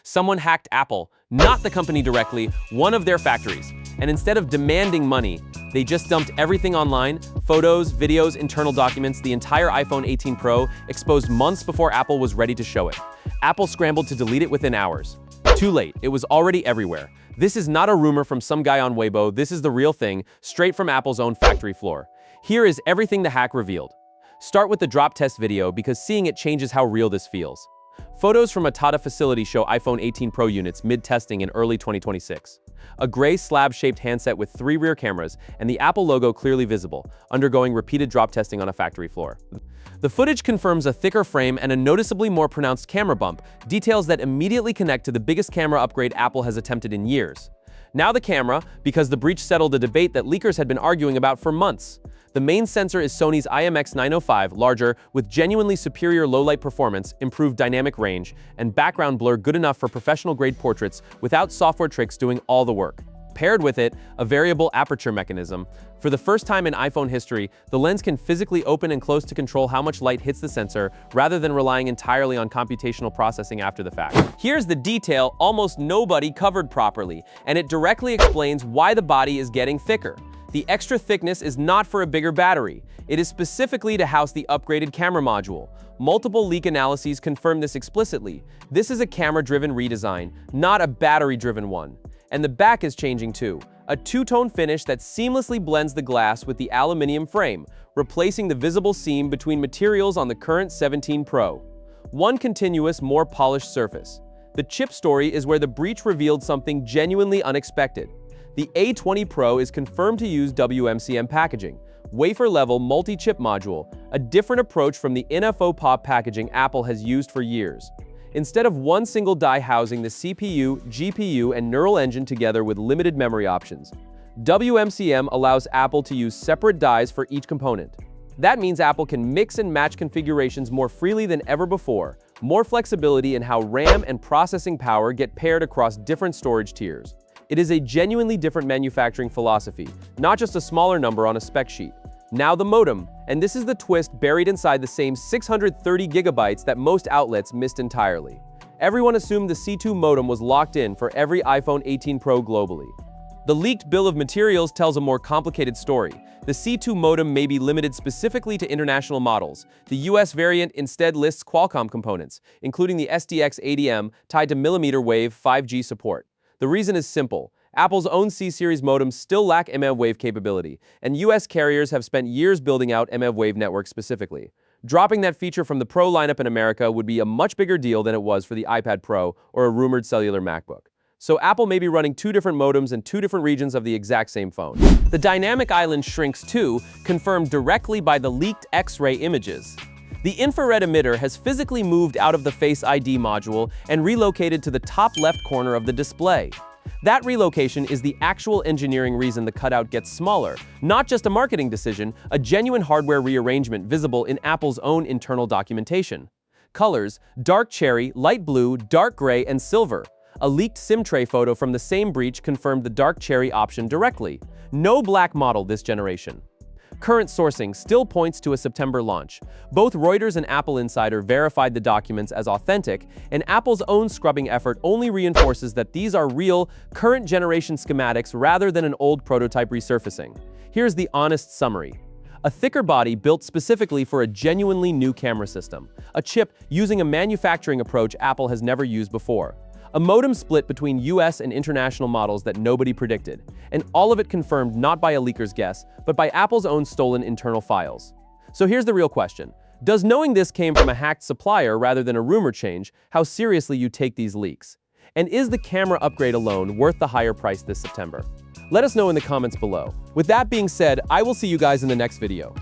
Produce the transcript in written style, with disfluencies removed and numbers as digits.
Someone hacked Apple, not the company directly, one of their factories. And instead of demanding money, they just dumped everything online, photos, videos, internal documents, the entire iPhone 18 Pro, exposed months before Apple was ready to show it. Apple scrambled to delete it within hours. Too late, it was already everywhere. This is not a rumor from some guy on Weibo, this is the real thing, straight from Apple's own factory floor. Here is everything the hack revealed. Start with the drop test video because seeing it changes how real this feels. Photos from a Tata facility show iPhone 18 Pro units mid-testing in early 2026. A gray slab-shaped handset with 3 rear cameras and the Apple logo clearly visible, undergoing repeated drop testing on a factory floor. The footage confirms a thicker frame and a noticeably more pronounced camera bump, details that immediately connect to the biggest camera upgrade Apple has attempted in years. Now the camera, because the breach settled a debate that leakers had been arguing about for months. The main sensor is Sony's IMX905, larger, with genuinely superior low-light performance, improved dynamic range, and background blur good enough for professional-grade portraits without software tricks doing all the work. Paired with it, a variable aperture mechanism. For the first time in iPhone history, the lens can physically open and close to control how much light hits the sensor, rather than relying entirely on computational processing after the fact. Here's the detail almost nobody covered properly, and it directly explains why the body is getting thicker. The extra thickness is not for a bigger battery. It is specifically to house the upgraded camera module. Multiple leak analyses confirm this explicitly. This is a camera-driven redesign, not a battery-driven one. And the back is changing too. A two-tone finish that seamlessly blends the glass with the aluminum frame, replacing the visible seam between materials on the current 17 Pro. One continuous, more polished surface. The chip story is where the breach revealed something genuinely unexpected. The A20 Pro is confirmed to use WMCM packaging, Wafer-Level Multi-Chip Module, a different approach from the NFO POP packaging Apple has used for years. Instead of one single die housing the CPU, GPU, and neural engine together with limited memory options, WMCM allows Apple to use separate dies for each component. That means Apple can mix and match configurations more freely than ever before, more flexibility in how RAM and processing power get paired across different storage tiers. It is a genuinely different manufacturing philosophy, not just a smaller number on a spec sheet. Now the modem, and this is the twist buried inside the same 630 gigabytes that most outlets missed entirely. Everyone assumed the C2 modem was locked in for every iPhone 18 Pro globally. The leaked bill of materials tells a more complicated story. The C2 modem may be limited specifically to international models. The US variant instead lists Qualcomm components, including the SDX ADM tied to millimeter wave 5G support. The reason is simple. Apple's own C-series modems still lack mmWave wave capability, and US carriers have spent years building out mmWave wave networks specifically. Dropping that feature from the Pro lineup in America would be a much bigger deal than it was for the iPad Pro or a rumored cellular MacBook. So Apple may be running 2 different modems in 2 different regions of the exact same phone. The dynamic island shrinks too, confirmed directly by the leaked X-ray images. The infrared emitter has physically moved out of the Face ID module and relocated to the top left corner of the display. That relocation is the actual engineering reason the cutout gets smaller, not just a marketing decision, a genuine hardware rearrangement visible in Apple's own internal documentation. Colors: dark cherry, light blue, dark gray, and silver. A leaked SIM tray photo from the same breach confirmed the dark cherry option directly. No black model this generation. Current sourcing still points to a September launch. Both Reuters and Apple Insider verified the documents as authentic, and Apple's own scrubbing effort only reinforces that these are real, current-generation schematics rather than an old prototype resurfacing. Here's the honest summary. A thicker body built specifically for a genuinely new camera system. A chip using a manufacturing approach Apple has never used before. A modem split between US and international models that nobody predicted, and all of it confirmed not by a leaker's guess, but by Apple's own stolen internal files. So here's the real question. Does knowing this came from a hacked supplier rather than a rumor change how seriously you take these leaks? And is the camera upgrade alone worth the higher price this September? Let us know in the comments below. With that being said, I will see you guys in the next video.